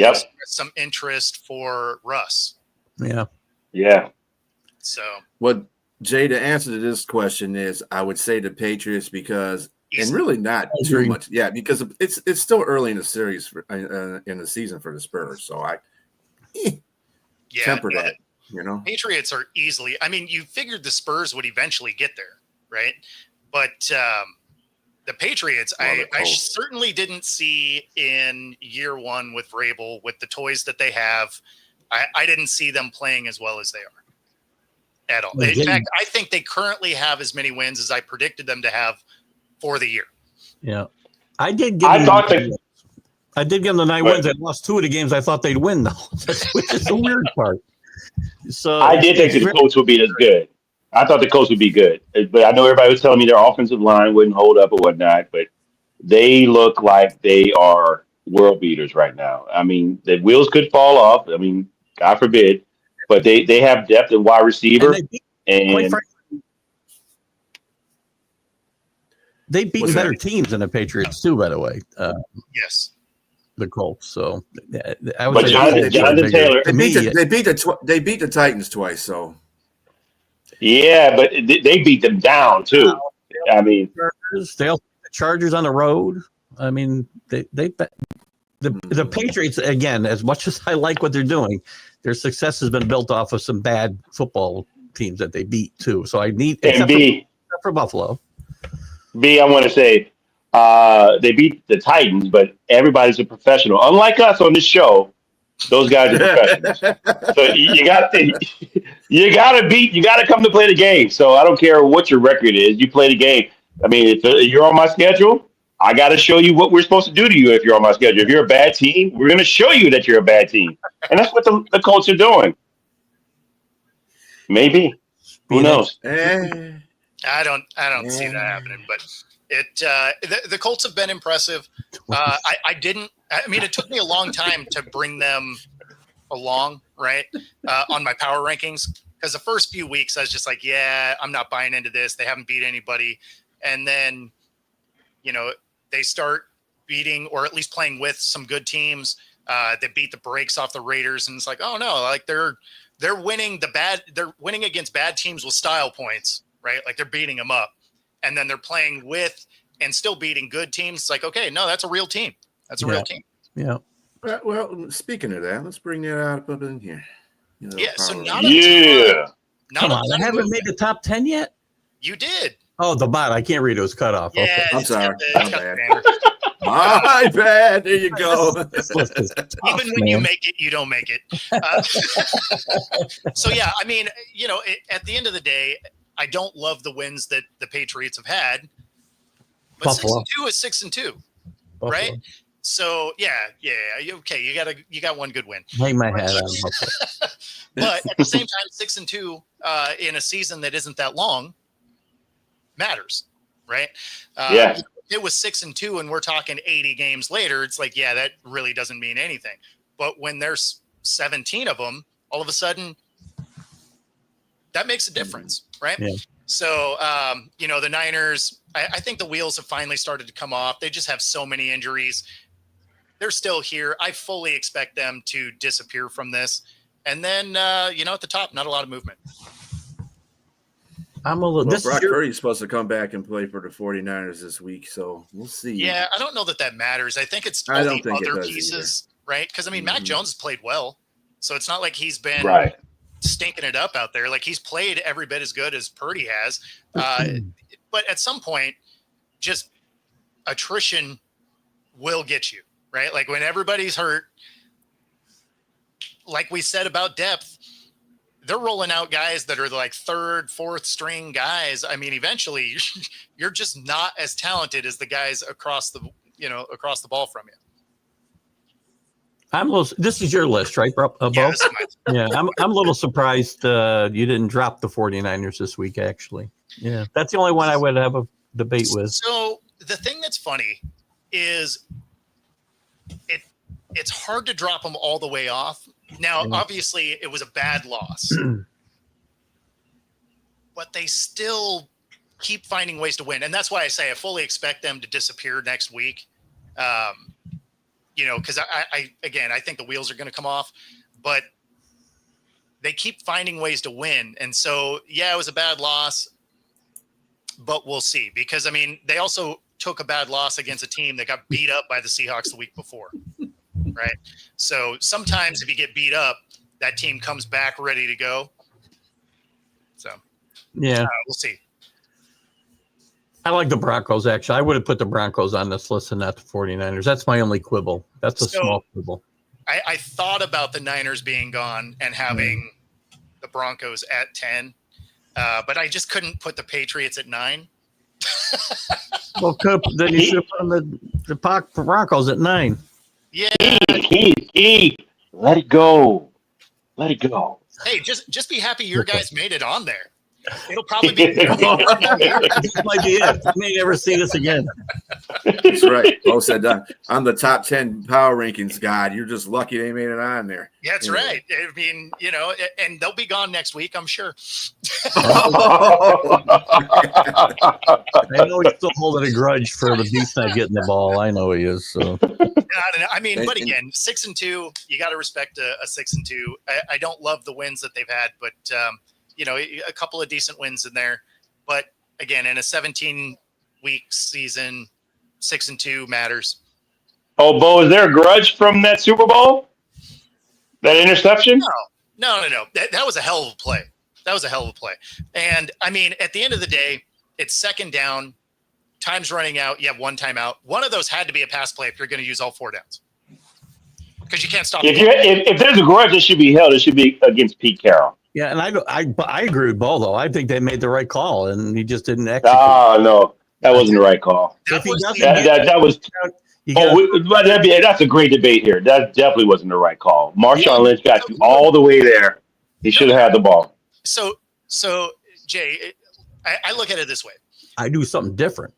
some interest for Russ. Yeah. Yeah. So what, Jay, the answer to this question is I would say the Patriots because and really not too much. Yeah, because it's still early in the series in the season for the Spurs. So I temper that, Patriots are easily. I mean, you figured the Spurs would eventually get there, right? But the Patriots, I certainly didn't see in year one with Vrabel, with the toys that they have. I didn't see them playing as well as they are at all. In fact, I think they currently have as many wins as I predicted them to have for the year. Yeah. I did give them the 9 wins. I lost 2 of the games I thought they'd win, though, which is the weird part. So I did think the coach would be as good. I thought the coach would be good. But I know everybody was telling me their offensive line wouldn't hold up or whatnot, but they look like they are world beaters right now. I mean, the wheels could fall off. I mean, God forbid. But they have depth in wide receiver. And they've beaten better teams than the Patriots, too, by the way. Yes. The Colts. So I would say Jonathan Taylor. They beat the Titans twice, so. Yeah, but they beat them down, too. I mean, they also beat the Chargers on the road. I mean, the Patriots, again, as much as I like what they're doing, their success has been built off of some bad football teams that they beat, too. So I need, except for Buffalo. I want to say they beat the Titans, but everybody's a professional. Unlike us on this show, those guys are professionals. So you got to come to play the game. So I don't care what your record is, you play the game. I mean, if you're on my schedule, I got to show you what we're supposed to do to you if you're on my schedule. If you're a bad team, we're going to show you that you're a bad team. And that's what the Colts are doing. Maybe. Who knows? I don't see that happening, but the Colts have been impressive. It took me a long time to bring them along, right? On my power rankings. Because the first few weeks I was just like, yeah, I'm not buying into this. They haven't beat anybody. And then, they start beating or at least playing with some good teams. They beat the brakes off the Raiders, and it's like, oh no, like they're winning they're winning against bad teams with style points, right? Like they're beating them up, and then they're playing with and still beating good teams. It's like, okay, no, that's a real team. That's a real team. Yeah. Well, speaking of that, let's bring that up in here. So Come on, I haven't made the top 10 yet. You did. Oh, the bot. I can't read it. It was cut off. Yeah, okay. I'm sorry. My bad. There you go. Even when you make it, you don't make it. So, yeah, I mean, at the end of the day, I don't love the wins that the Patriots have had. But Buffalo. 6-2 is 6-2, Buffalo. right? So, yeah. Okay, you got one good win. Hang my hat on. But at the same time, 6-2 in a season that isn't that long matters, right? Yeah. It was 6-2 and we're talking 80 games later. It's like, yeah, that really doesn't mean anything. But when there's 17 of them, all of a sudden that makes a difference, right? Yeah. So, the Niners, I think the wheels have finally started to come off. They just have so many injuries. They're still here. I fully expect them to disappear from this. And then, at the top, not a lot of movement. I'm a little. Well, This Brock is your, Purdy's supposed to come back and play for the 49ers this week, so we'll see. Yeah, I don't know that matters. I think it's I all don't the think it other does pieces, right? Because I mean, Mac Mhm. Jones has played well, so it's not like he's been Right. stinking it up out there. Like he's played every bit as good as Purdy has. But at some point, just attrition will get you, right? Like when everybody's hurt, like we said about depth, they're rolling out guys that are like third, fourth string guys. I mean, eventually you're just not as talented as the guys across the ball from you. I'm a little. This is your list, right, Bo? Yeah, this is mine. Yeah, I'm a little surprised you didn't drop the 49ers this week. Actually, yeah, that's the only one I would have a debate with. So the thing that's funny is it's hard to drop them all the way off. Now, obviously, it was a bad loss, but they still keep finding ways to win, and that's why I say I fully expect them to disappear next week. Because I think the wheels are going to come off, but they keep finding ways to win. And so, yeah, it was a bad loss, but we'll see. Because, I mean, they also took a bad loss against a team that got beat up by the Seahawks the week before, right? So sometimes if you get beat up, that team comes back ready to go. So, Yeah, we'll see. I like the Broncos, actually. I would have put the Broncos on this list and not the 49ers. That's my only quibble. That's a small quibble. I thought about the Niners being gone and having the Broncos at 10, but I just couldn't put the Patriots at 9. Well, then you should have put the Broncos at 9. Yeah. Keith, let it go. Let it go. Hey, just be happy your guys made it on there. It'll probably be. This might be it. You may never see this again. That's right. Bo said I'm the top 10 power rankings guide. You're just lucky they made it on there. Yeah, that's right. I mean, and they'll be gone next week, I'm sure. I know he's still holding a grudge for the Beast not getting the ball. I know he is. So I mean, but again, 6-2, you got to respect a 6-2. I don't love the wins that they've had, but a couple of decent wins in there. But again, in a 17-week season, 6-2 matters. Oh, Bo, is there a grudge from that Super Bowl? That interception? No. That was a hell of a play. And I mean, at the end of the day, it's second down. Time's running out. You have one timeout. One of those had to be a pass play if you're going to use all 4 downs. Because you can't stop. If there's a grudge, it should be held. It should be against Pete Carroll. yeah, and I agree with Bo though. I think they made the right call, and he just didn't execute. Oh no, that wasn't the right call. If he doesn't, That was. That's a great debate here. That definitely wasn't the right call. Marshawn Lynch got you all the way there. He should have had the ball. So Jay, I look at it this way. I do something different.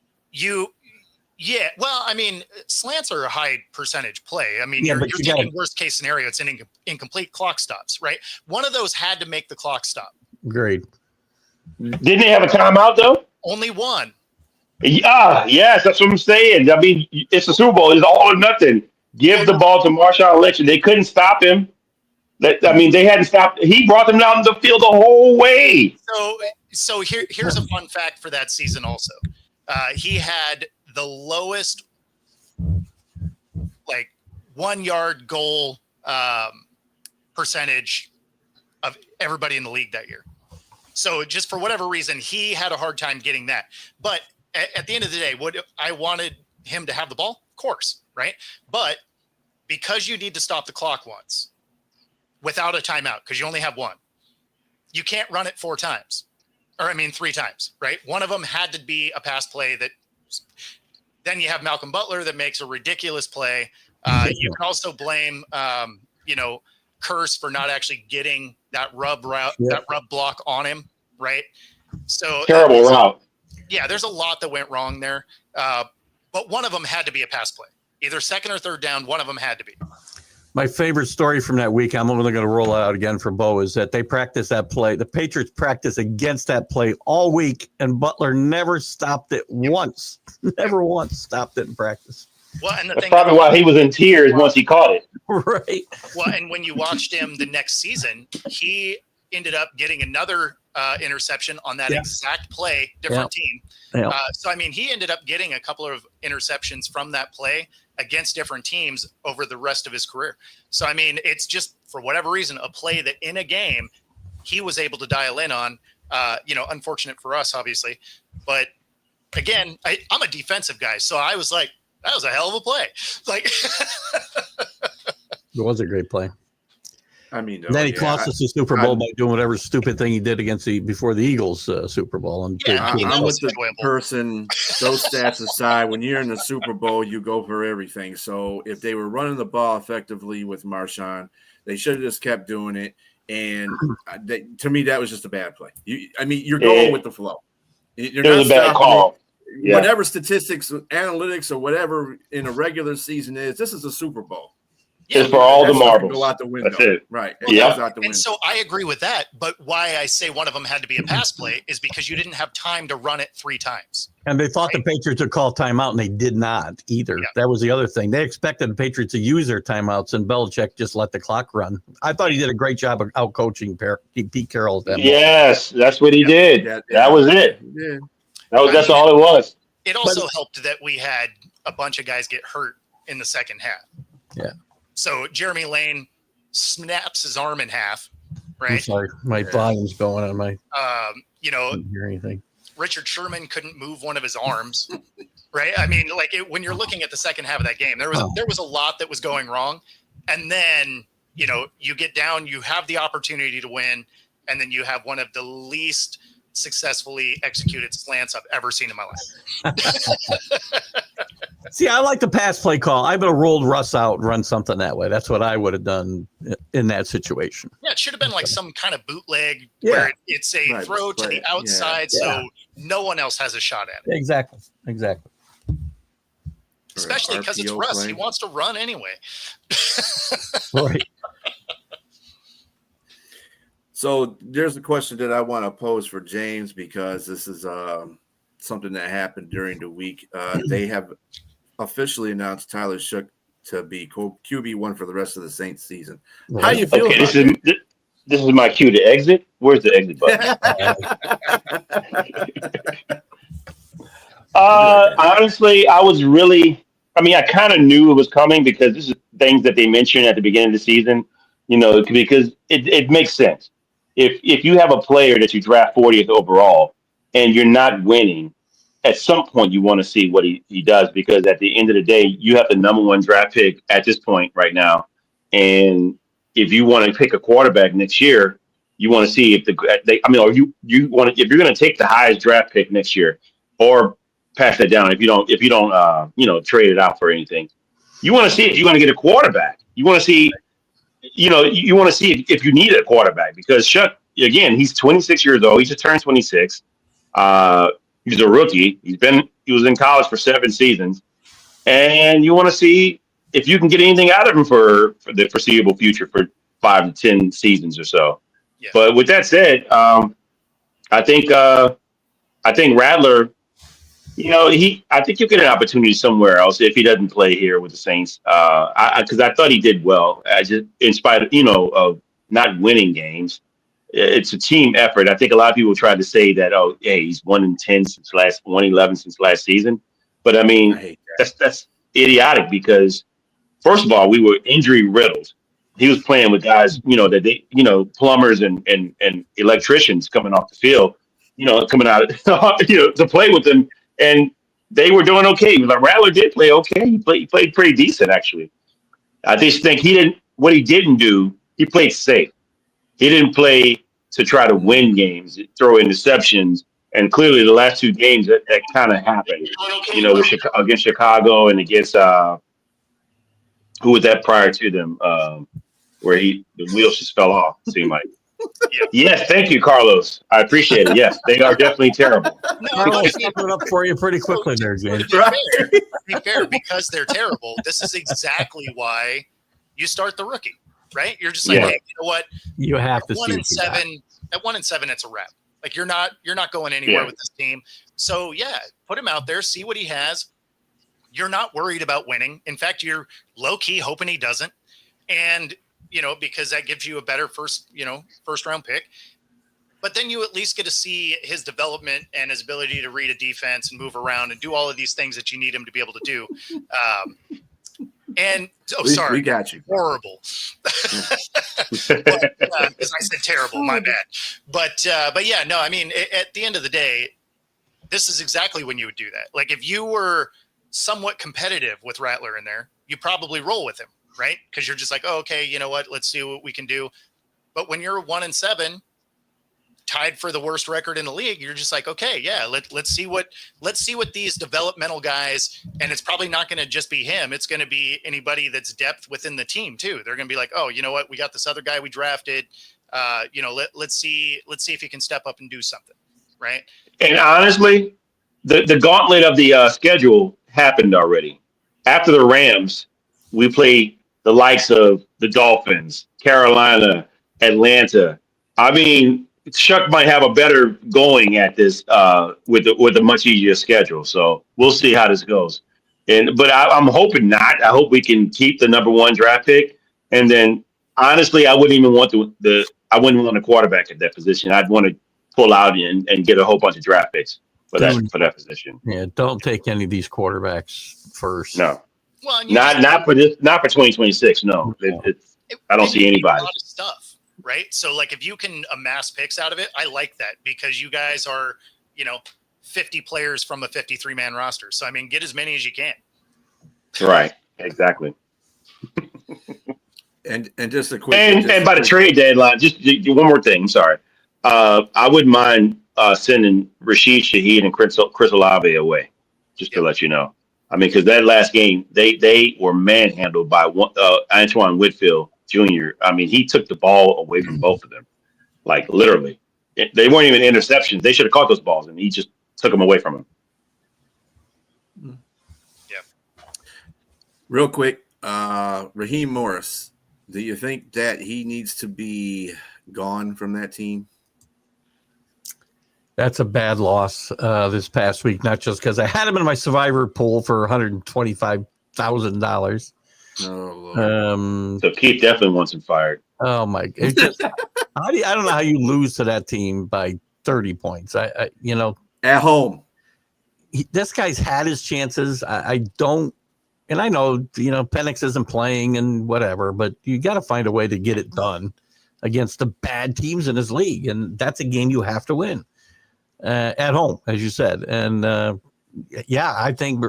Well, I mean, slants are a high percentage play. I mean, Yeah, you're but you taking gotta- worst case scenario. It's an incomplete clock stops, right? One of those had to make the clock stop. Great. Didn't they have a timeout though? Only one. Yeah, yes, that's what I'm saying. I mean, it's a Super Bowl. It's all or nothing. Give the ball to Marshawn Lynch, and they couldn't stop him. They hadn't stopped. He brought them down the field the whole way. So here's a fun fact for that season. Also, he had the lowest 1 yard goal percentage of everybody in the league that year. So just for whatever reason, he had a hard time getting that. But at the end of the day, would I wanted him to have the ball? Of course, right? But because you need to stop the clock once without a timeout, because you only have one, you can't run it 3 times, right? One of them had to be a pass play that then you have Malcolm Butler that makes a ridiculous play. You can also blame, Curse for not actually getting that rub block on him, right? So Terrible route. Yeah, there's a lot that went wrong there. But one of them had to be a pass play. Either second or third down, one of them had to be. My favorite story from that week, I'm only going to roll it out again for Bo, is that they practiced that play. The Patriots practiced against that play all week, and Butler never stopped it once. Never once stopped it in practice. Well, and That's probably why he was in tears once he caught it. Right. Well, and when you watched him the next season, he ended up getting another interception on that exact play, different team. Yeah. So, I mean, he ended up getting a couple of interceptions from that play against different teams over the rest of his career. So, I mean, it's just for whatever reason, a play that in a game he was able to dial in on, unfortunate for us, obviously. But again, I'm a defensive guy. So I was like, that was a hell of a play. Like, it was a great play. I mean, then he cost us the Super Bowl by doing whatever stupid thing he did before the Eagles Super Bowl. And I'm with the person. Those stats aside, when you're in the Super Bowl, you go for everything. So if they were running the ball effectively with Marshawn, they should have just kept doing it. And to me, that was just a bad play. You're going with the flow. It was a bad call. Yeah. Whatever statistics, analytics, or whatever in a regular season is, this is a Super Bowl. It's for all the marbles. Go out the window. That's it. Right. And so I agree with that. But why I say one of them had to be a pass play is because you didn't have time to run it 3 times. And they thought the Patriots would call timeout, and they did not either. Yeah. That was the other thing. They expected the Patriots to use their timeouts, and Belichick just let the clock run. I thought he did a great job of out-coaching Pete Carroll. Yes, that's what he did. That was it. Yeah. That's all it was. It also helped that we had a bunch of guys get hurt in the second half. Yeah. So Jeremy Lane snaps his arm in half, right? I'm sorry, my volume's going on my. I didn't hear anything. Richard Sherman couldn't move one of his arms, right? I mean, when you're looking at the second half of that game, there was a lot that was going wrong, and then you get down, you have the opportunity to win, and then you have one of the least successfully executed slants I've ever seen in my life. See, I like the pass play call. I would have rolled Russ out and run something that way. That's what I would have done in that situation. Yeah, it should have been like some kind of bootleg where it's a throw to the outside, so no one else has a shot at it. Exactly. Especially because it's Russ. He wants to run anyway. Right. So there's a question that I want to pose for James, because this is something that happened during the week. They have officially announced Tyler Shook to be QB1 for the rest of the Saints season. How you feel? Okay, this is my cue to exit. Where's the exit button? Honestly, I kind of knew it was coming, because this is things that they mentioned at the beginning of the season, because it makes sense. If you have a player that you draft 40th overall and you're not winning, at some point you want to see what he does, because at the end of the day, you have the number 1 draft pick at this point right now. And if you want to pick a quarterback next year, you want to see if if you're going to take the highest draft pick next year, or pass that down if you don't trade it out for anything. You want to see if you're going to get a quarterback. You want to see. You want to see if you need a quarterback, because Shuck, again, he's 26 years old. He just turned 26. He's a rookie. He was in college for 7 seasons, and you want to see if you can get anything out of him for the foreseeable future, for 5 to 10 seasons or so. Yeah. But with that said, I think Rattler, I think you'll get an opportunity somewhere else if he doesn't play here with the Saints. Because I thought he did well, in spite of not winning games. It's a team effort. I think a lot of people tried to say that, he's 1-10 since 1-11 since last season. But I mean, that's idiotic, because first of all, we were injury riddled. He was playing with guys, plumbers and electricians coming off the field, coming out, to play with them. And they were doing okay. Rattler did play okay. He played pretty decent, actually. I just think what he didn't do, he played safe. He didn't play to try to win games, throw interceptions. And clearly the last 2 games that kind of happened, against Chicago and against, who was that prior to them, where the wheels just fell off, it seemed like. Yeah. Yes, thank you, Carlos. I appreciate it. Yes, they are definitely terrible. I'll step it up for you pretty quickly there, James. To be fair, because they're terrible, this is exactly why you start the rookie, right? You're just like, hey, you know what? You have to see 1-7. At 1-7, it's a wrap. Like you're not going anywhere with this team. So put him out there, see what he has. You're not worried about winning. In fact, you're low key hoping he doesn't. And because that gives you a better first round pick. but then you at least get to see his development and his ability to read a defense and move around and do all of these things that you need him to be able to do. We got you. Horrible. Because I said terrible, my bad. But yeah, no, I mean, at the end of the day, this is exactly when you would do that. Like if you were somewhat competitive with Rattler in there, you probably roll with him, right? Because you're just like, oh, okay, you know what? Let's see what we can do. But when you're 1-7, tied for the worst record in the league, you're just like, okay, yeah, let's see what these developmental guys, and it's probably not going to just be him. It's going to be anybody that's depth within the team too. They're going to be like, oh, you know what? We got this other guy we drafted. Let's see if he can step up and do something, right? And honestly, the gauntlet of the schedule happened already. After the Rams, we played the likes of the Dolphins, Carolina, Atlanta. I mean, Chuck might have a better going at this with a much easier schedule. So we'll see how this goes. But I'm hoping not. I hope we can keep the number 1 draft pick. And then honestly, I wouldn't even want I wouldn't want a quarterback at that position. I'd want to pull out and get a whole bunch of draft picks for that position. Yeah, don't take any of these quarterbacks first. No. Well, not for 2026. No. I don't see anybody. A lot of stuff, right? So like if you can amass picks out of it, I like that because you guys are, 50 players from a 53-man roster. So I mean, get as many as you can. Right. Exactly. And just a quick and by the trade deadline, just one more thing. Sorry, I wouldn't mind sending Rashid Shaheed and Chris Olave away, just to let you know. I mean, because that last game, they were manhandled by Antoine Whitfield Jr. I mean, he took the ball away from both of them, like literally. They weren't even interceptions. They should have caught those balls, and he just took them away from him. Yeah. Real quick, Raheem Morris. Do you think that he needs to be gone from that team? That's a bad loss this past week, not just because I had him in my survivor pool for $125,000. So Keith definitely wants him fired. Oh my! I don't know how you lose to that team by 30 points. At home. This guy's had his chances. I don't, and I know Penix isn't playing and whatever, but you got to find a way to get it done against the bad teams in his league, and that's a game you have to win at home, as you said. And I think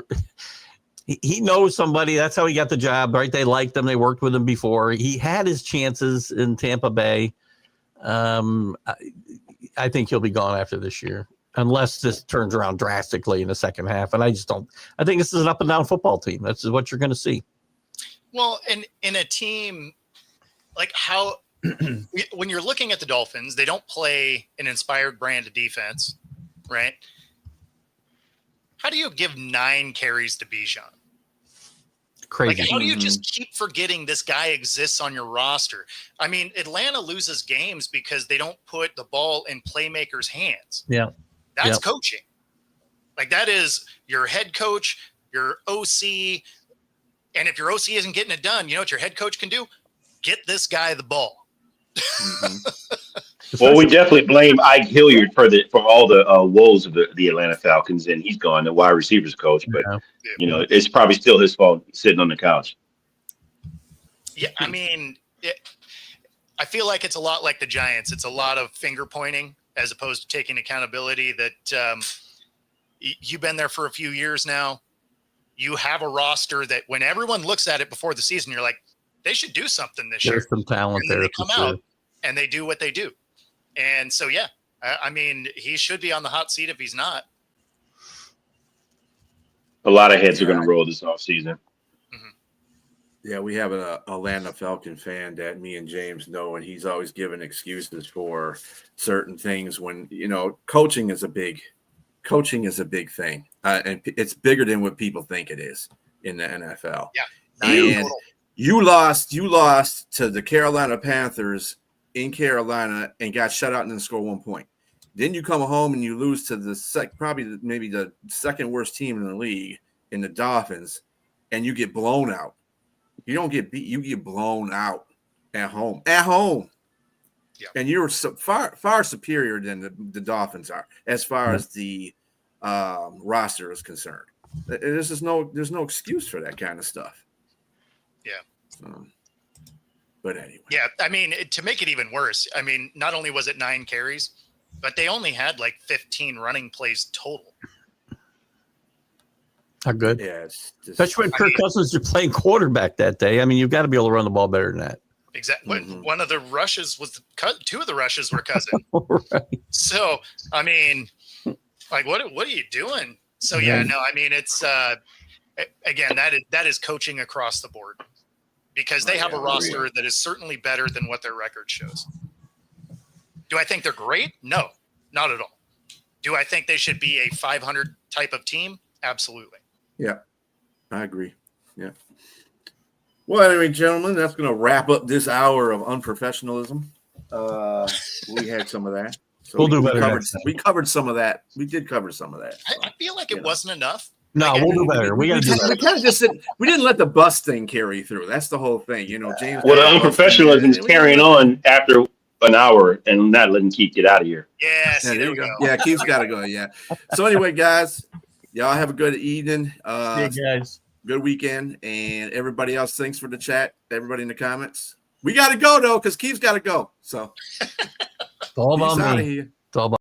he knows somebody. That's how he got the job, right? They liked him. They worked with him before. He had his chances in Tampa Bay. I think he'll be gone after this year, unless this turns around drastically in the second half. And I just don't. I think this is an up and down football team. That's what you're going to see. Well, and in a team like how when you're looking at the Dolphins, they don't play an inspired brand of defense, right? How do you give 9 carries to Bijan? Crazy. Like, how do you just keep forgetting this guy exists on your roster? I mean, Atlanta loses games because they don't put the ball in playmakers' hands. Yeah. That's coaching. Like, that is your head coach, your OC. And if your OC isn't getting it done, you know what your head coach can do? Get this guy the ball. Well, we definitely blame Ike Hilliard for all the woes of the Atlanta Falcons, and he's gone, the wide receivers coach. But it's probably still his fault sitting on the couch. Yeah, I mean, I feel like it's a lot like the Giants. It's a lot of finger pointing as opposed to taking accountability. That you've been there for a few years now. You have a roster that when everyone looks at it before the season, you're like, they should do something this year. There's some talent there. They come out and they do what they do. And so, I mean, he should be on the hot seat if he's not. A lot of heads are going to roll this offseason. Yeah, we have an Atlanta Falcon fan that me and James know, and he's always given excuses for certain things when, coaching is a big thing. And it's bigger than what people think it is in the NFL. Yeah. And you lost to the Carolina Panthers in Carolina and got shut out and then score 1 point. Then you come home and you lose to maybe the second worst team in the league in the Dolphins, and you get blown out. You don't get beat, you get blown out at home. At home. And you're far superior than the Dolphins are as far as the roster is concerned. There's no excuse for that kind of stuff. Yeah. But anyway. Yeah, I mean, to make it even worse, I mean, not only was it 9 carries, but they only had like 15 running plays total. How good? Yeah, especially when Kirk Cousins is playing quarterback that day. I mean, you've got to be able to run the ball better than that. Exactly. One of the rushes was 2 of the rushes were Cousins. Right. So, I mean, like, what are you doing? So, yeah, no, I mean, it's again, that is coaching across the board because they have a roster that is certainly better than what their record shows. Do I think they're great? No, not at all. Do I think they should be a 500 type of team? Absolutely. Yeah, I agree. Yeah. Well, anyway, gentlemen, that's going to wrap up this hour of unprofessionalism. We had some of that. So we'll do better. We covered some of that. We did cover some of that. So, I feel like it wasn't enough. No, we'll do better. We got to do better. We kind of just we didn't let the bus thing carry through. That's the whole thing, James. Well, the unprofessionalism is carrying on after an hour and not letting Keith get out of here. Yeah, see, there we go. Yeah, Keith's got to go. Yeah. So anyway, guys, y'all have a good evening. See you guys. Good weekend, and everybody else. Thanks for the chat. Everybody in the comments. We got to go though, because Keith's got to go. So it's all about me. Here. It's all about.